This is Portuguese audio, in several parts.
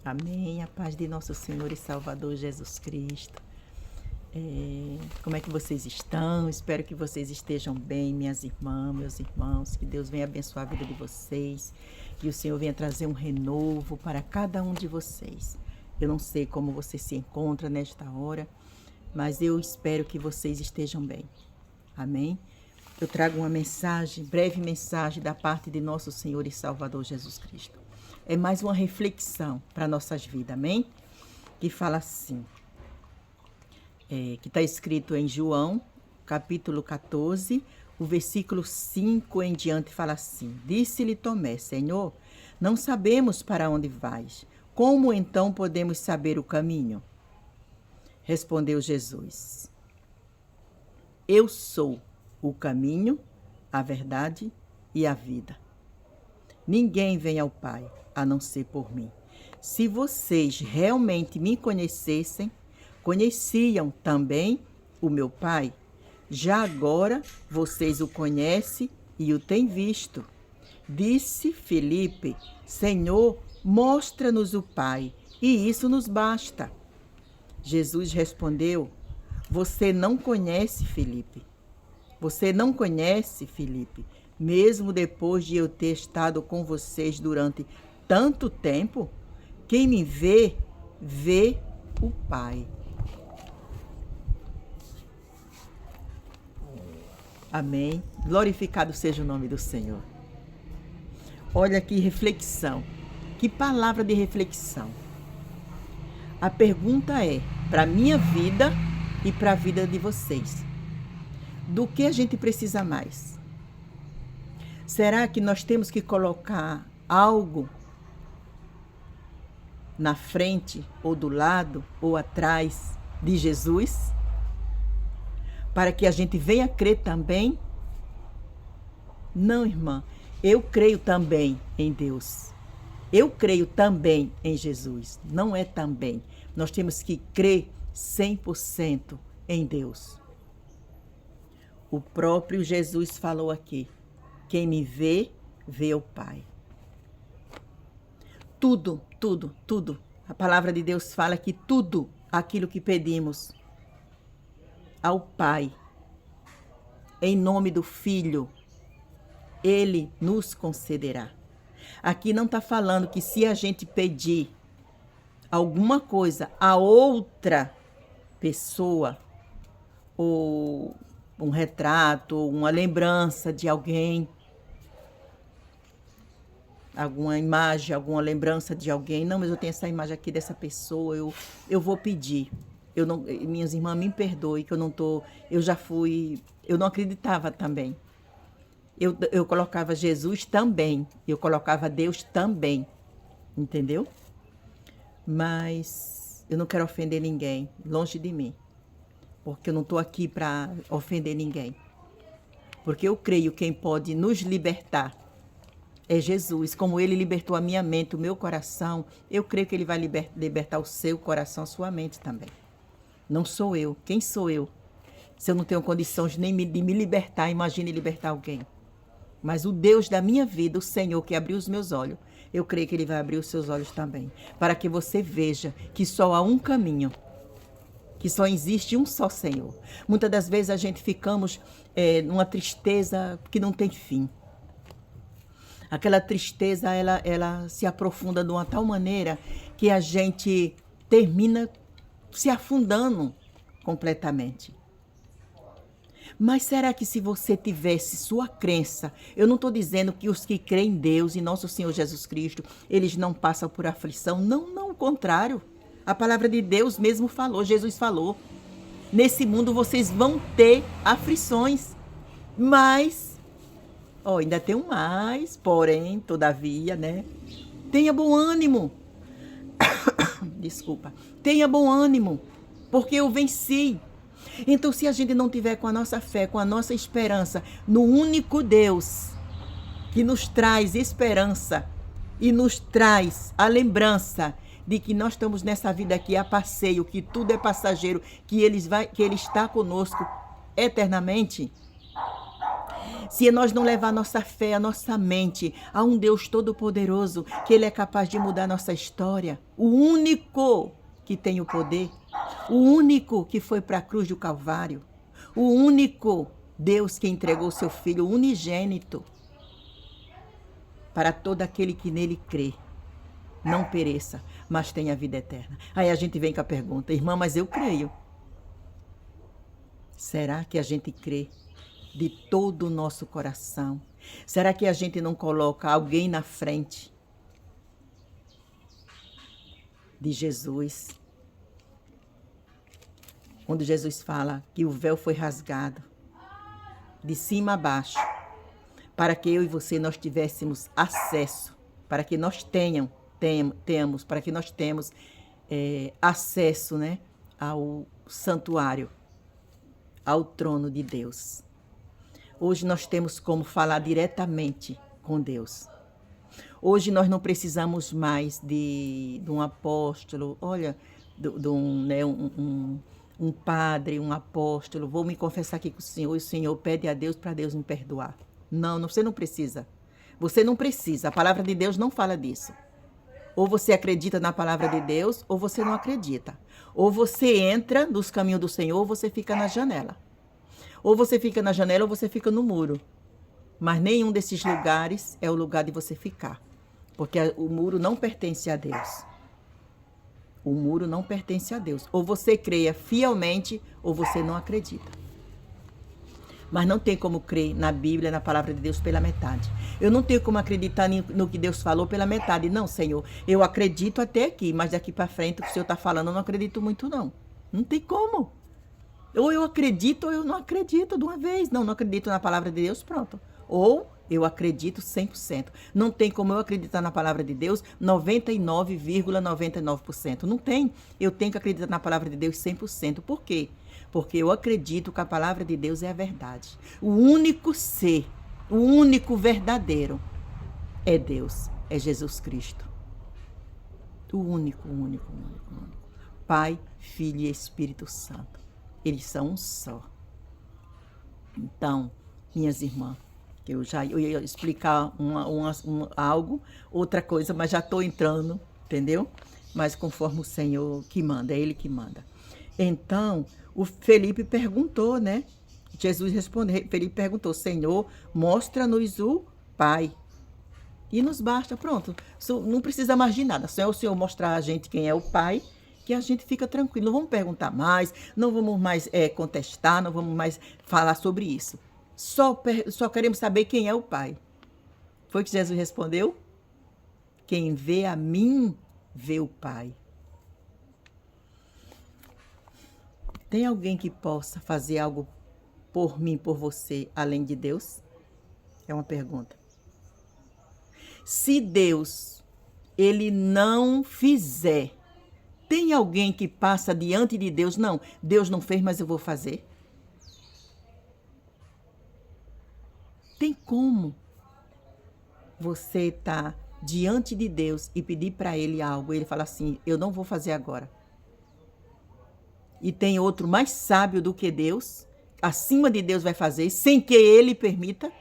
Amém. A paz de nosso Senhor e Salvador Jesus Cristo. Como é que vocês estão? Espero que vocês estejam bem, minhas irmãs, meus irmãos. Que Deus venha abençoar a vida de vocês. Que o Senhor venha trazer um renovo para cada um de vocês. Eu não sei como você se encontra nesta hora, mas eu espero que vocês estejam bem. Amém? Eu trago uma mensagem, breve mensagem da parte de nosso Senhor e Salvador Jesus Cristo. É mais uma reflexão para nossas vidas, amém? Que fala assim, que está escrito em João, capítulo 14, o versículo 5 em diante fala assim: Disse-lhe Tomé, Senhor, não sabemos para onde vais. Como então podemos saber o caminho? Respondeu Jesus: Eu sou o caminho, a verdade e a vida. Ninguém vem ao Pai a não ser por mim. Se vocês realmente me conhecessem, conheciam também o meu Pai. Já agora vocês o conhecem e o têm visto. Disse Filipe: Senhor, mostra-nos o Pai, e isso nos basta. Jesus respondeu: Você não conhece, Filipe. Você não conhece, Filipe, mesmo depois de eu ter estado com vocês durante tanto tempo? Quem me vê, vê o Pai. Amém. Glorificado seja o nome do Senhor. Olha que reflexão. Que palavra de reflexão. A pergunta é para a minha vida e para a vida de vocês. Do que a gente precisa mais? Será que nós temos que colocar algo na frente, ou do lado, ou atrás de Jesus? Para que a gente venha crer também? Não, irmã. Eu creio também em Deus. Eu creio também em Jesus. Não é também. Nós temos que crer 100% em Deus. O próprio Jesus falou aqui: quem me vê, vê o Pai. Tudo, tudo, tudo. A palavra de Deus fala que tudo aquilo que pedimos ao Pai, em nome do Filho, Ele nos concederá. Aqui não está falando que se a gente pedir alguma coisa a outra pessoa, ou um retrato, uma lembrança de alguém, alguma imagem, alguma lembrança de alguém. Não, mas eu tenho essa imagem aqui dessa pessoa, eu vou pedir. Eu não, minhas irmãs, me perdoem que eu não tô, eu já fui, eu não acreditava também. Eu colocava Jesus também, eu colocava Deus também, entendeu? Mas eu não quero ofender ninguém, longe de mim, porque eu não estou aqui para ofender ninguém. Porque eu creio que quem pode nos libertar é Jesus. Como Ele libertou a minha mente, o meu coração, eu creio que Ele vai libertar o seu coração, a sua mente também. Não sou eu. Quem sou eu? Se eu não tenho condições nem de me libertar, imagine libertar alguém. Mas o Deus da minha vida, o Senhor que abriu os meus olhos, eu creio que Ele vai abrir os seus olhos também. Para que você veja que só há um caminho, que só existe um só Senhor. Muitas das vezes a gente ficamos numa tristeza que não tem fim. Aquela tristeza, ela se aprofunda de uma tal maneira que a gente termina se afundando completamente. Mas será que se você tivesse sua crença, eu não estou dizendo que os que creem em Deus e nosso Senhor Jesus Cristo, eles não passam por aflição. Não, não, o contrário. A palavra de Deus mesmo falou, Jesus falou. Nesse mundo vocês vão ter aflições, mas, ainda tem um mais, porém, todavia, né? Tenha bom ânimo. Desculpa. Tenha bom ânimo, porque eu venci. Então, se a gente não tiver com a nossa fé, com a nossa esperança no único Deus que nos traz esperança e nos traz a lembrança de que nós estamos nessa vida aqui a passeio, que tudo é passageiro, que Ele está conosco eternamente, Se nós não levar a nossa fé, a nossa mente a um Deus todo-poderoso, que Ele é capaz de mudar a nossa história, o único que tem o poder, o único que foi para a cruz do Calvário, o único Deus que entregou seu Filho unigênito para todo aquele que nele crê, não pereça, mas tenha vida eterna. Aí a gente vem com a pergunta, irmã, mas eu creio. Será que a gente crê de todo o nosso coração? Será que a gente não coloca alguém na frente de Jesus? Quando Jesus fala que o véu foi rasgado de cima a baixo, para que eu e você nós tivéssemos acesso, para que nós tenhamos acesso, né, ao santuário, ao trono de Deus. Hoje nós temos como falar diretamente com Deus. Hoje nós não precisamos mais de um apóstolo, olha, um padre, um apóstolo, vou me confessar aqui com o Senhor pede a Deus para Deus me perdoar. Não, você não precisa. Você não precisa, a palavra de Deus não fala disso. Ou você acredita na palavra de Deus, ou você não acredita. Ou você entra nos caminhos do Senhor, ou você fica na janela. Ou você fica na janela, ou você fica no muro. Mas nenhum desses lugares é o lugar de você ficar. Porque o muro não pertence a Deus. O muro não pertence a Deus. Ou você creia fielmente, ou você não acredita. Mas não tem como crer na Bíblia, na palavra de Deus pela metade. Eu não tenho como acreditar no que Deus falou pela metade. Não, Senhor, eu acredito até aqui, mas daqui para frente o que o Senhor está falando eu não acredito muito não. Não tem como. Ou eu acredito ou eu não acredito de uma vez. Não acredito na palavra de Deus, pronto. Ou eu acredito 100%. Não tem como eu acreditar na palavra de Deus 99,99%. Não tem. Eu tenho que acreditar na palavra de Deus 100%. Por quê? Porque eu acredito que a palavra de Deus é a verdade. O único ser, o único verdadeiro é Deus, é Jesus Cristo. O único. Pai, Filho e Espírito Santo. Eles são um só. Então, minhas irmãs, eu ia explicar algo, outra coisa, mas já estou entrando, entendeu? Mas conforme o Senhor que manda, é Ele que manda. Então, o Felipe perguntou, né? Jesus respondeu, Felipe perguntou, Senhor, mostra-nos o Pai. E nos basta, pronto. Não precisa mais de nada. Só é o Senhor mostrar a gente quem é o Pai, que a gente fica tranquilo. Não vamos perguntar mais, não vamos mais contestar, não vamos mais falar sobre isso. Só queremos saber quem é o Pai. Foi que Jesus respondeu? Quem vê a mim, vê o Pai. Tem alguém que possa fazer algo por mim, por você, além de Deus? É uma pergunta. Se Deus, Ele não fizer, tem alguém que passa diante de Deus? Não, Deus não fez, mas eu vou fazer. Tem como você estar diante de Deus e pedir para Ele algo, e Ele fala assim, eu não vou fazer agora. E tem outro mais sábio do que Deus, acima de Deus vai fazer, sem que Ele permita?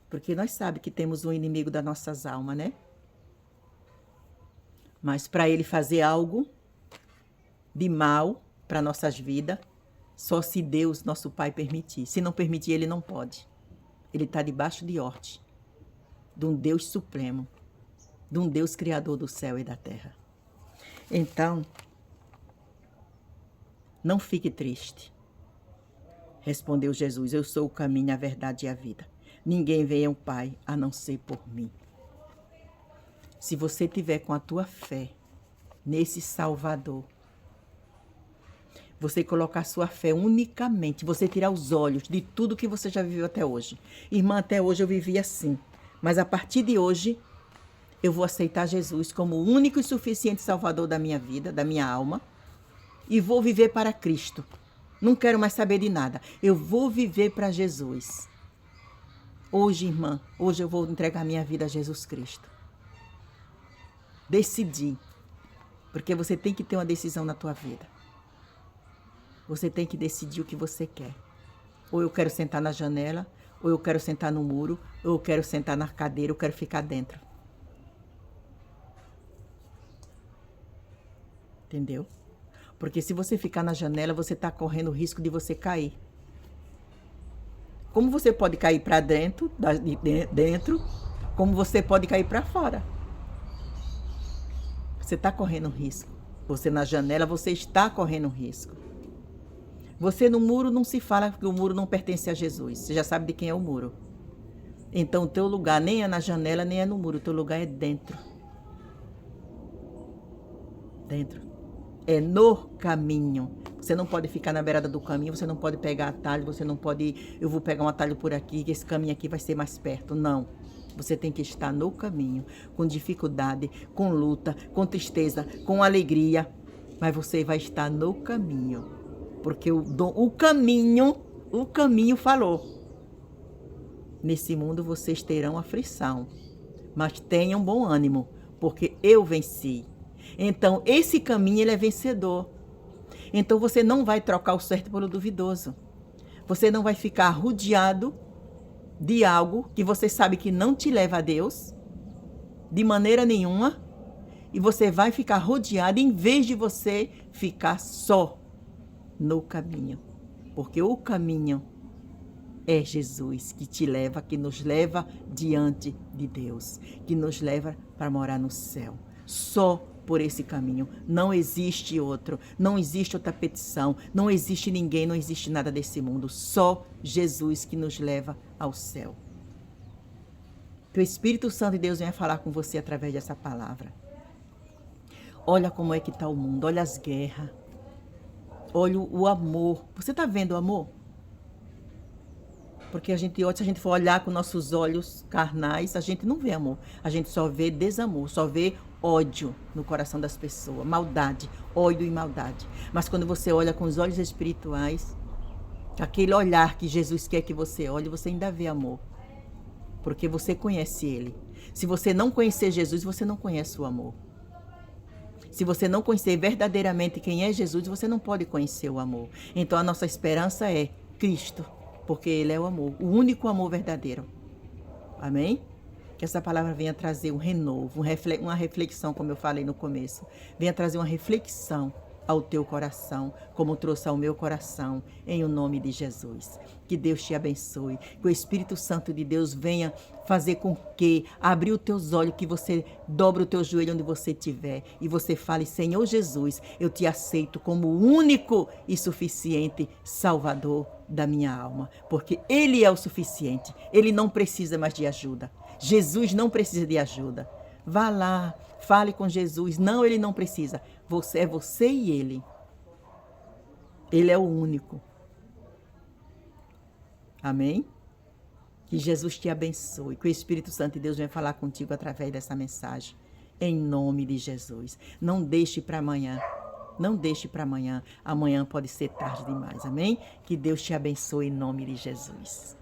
Porque nós sabemos que temos um inimigo das nossas almas, né? Mas para Ele fazer algo de mal para nossas vidas, só se Deus, nosso Pai, permitir. Se não permitir, Ele não pode. Ele está debaixo de ordem de um Deus supremo, de um Deus criador do céu e da terra. Então, não fique triste. Respondeu Jesus, eu sou o caminho, a verdade e a vida. Ninguém vem ao Pai a não ser por mim. Se você tiver com a tua fé nesse Salvador, você colocar a sua fé unicamente, você tirar os olhos de tudo que você já viveu até hoje. Irmã, até hoje eu vivi assim, mas a partir de hoje eu vou aceitar Jesus como o único e suficiente Salvador da minha vida, da minha alma, e vou viver para Cristo. Não quero mais saber de nada. Eu vou viver para Jesus. Hoje, irmã, hoje eu vou entregar minha vida a Jesus Cristo. Decidi. Porque você tem que ter uma decisão na tua vida. Você tem que decidir o que você quer. Ou eu quero sentar na janela, ou eu quero sentar no muro, ou eu quero sentar na cadeira, eu quero ficar dentro. Entendeu? Porque se você ficar na janela, você está correndo o risco de você cair. Como você pode cair para dentro, como você pode cair para fora. Você está correndo risco. Você na janela, você está correndo risco. Você no muro não se fala que o muro não pertence a Jesus. Você já sabe de quem é o muro. Então o teu lugar nem é na janela, nem é no muro. O teu lugar é dentro. Dentro. É no caminho. Você não pode ficar na beirada do caminho, você não pode pegar atalho, você não pode, eu vou pegar um atalho por aqui, que esse caminho aqui vai ser mais perto. Não. Você tem que estar no caminho, com dificuldade, com luta, com tristeza, com alegria. Mas você vai estar no caminho. Porque o caminho falou. Nesse mundo vocês terão aflição, mas tenham bom ânimo, porque eu venci. Então, esse caminho, ele é vencedor. Então, você não vai trocar o certo pelo duvidoso. Você não vai ficar rodeado de algo que você sabe que não te leva a Deus, de maneira nenhuma, e você vai ficar rodeado em vez de você ficar só no caminho. Porque o caminho é Jesus que te leva, que nos leva diante de Deus, que nos leva para morar no céu. Só por esse caminho. Não existe outro. Não existe outra petição. Não existe ninguém, não existe nada desse mundo. Só Jesus que nos leva ao céu. Que o Espírito Santo de Deus venha falar com você através dessa palavra. Olha como é que está o mundo. Olha as guerras. Olha o amor. Você está vendo o amor? Porque se a gente for olhar com nossos olhos carnais, a gente não vê amor. A gente só vê desamor, só vê ódio no coração das pessoas. Maldade, ódio e maldade. Mas quando você olha com os olhos espirituais, aquele olhar que Jesus quer que você olhe, você ainda vê amor. Porque você conhece Ele. Se você não conhecer Jesus, você não conhece o amor. Se você não conhecer verdadeiramente quem é Jesus, você não pode conhecer o amor. Então a nossa esperança é Cristo. Porque Ele é o amor, o único amor verdadeiro. Amém? Que essa palavra venha trazer um renovo, uma reflexão, como eu falei no começo. Venha trazer uma reflexão ao teu coração, como trouxe ao meu coração, em o nome de Jesus. Que Deus te abençoe. Que o Espírito Santo de Deus venha fazer com que, abrir os teus olhos, que você dobre o teu joelho onde você estiver e você fale, Senhor Jesus, eu te aceito como o único e suficiente Salvador da minha alma, porque Ele é o suficiente, Ele não precisa mais de ajuda. Jesus não precisa de ajuda. Vá lá, fale com Jesus. Não, Ele não precisa. É você e Ele. Ele é o único. Amém? Que Jesus te abençoe. Que o Espírito Santo de Deus venha falar contigo através dessa mensagem. Em nome de Jesus. Não deixe para amanhã. Não deixe para amanhã. Amanhã pode ser tarde demais. Amém? Que Deus te abençoe em nome de Jesus.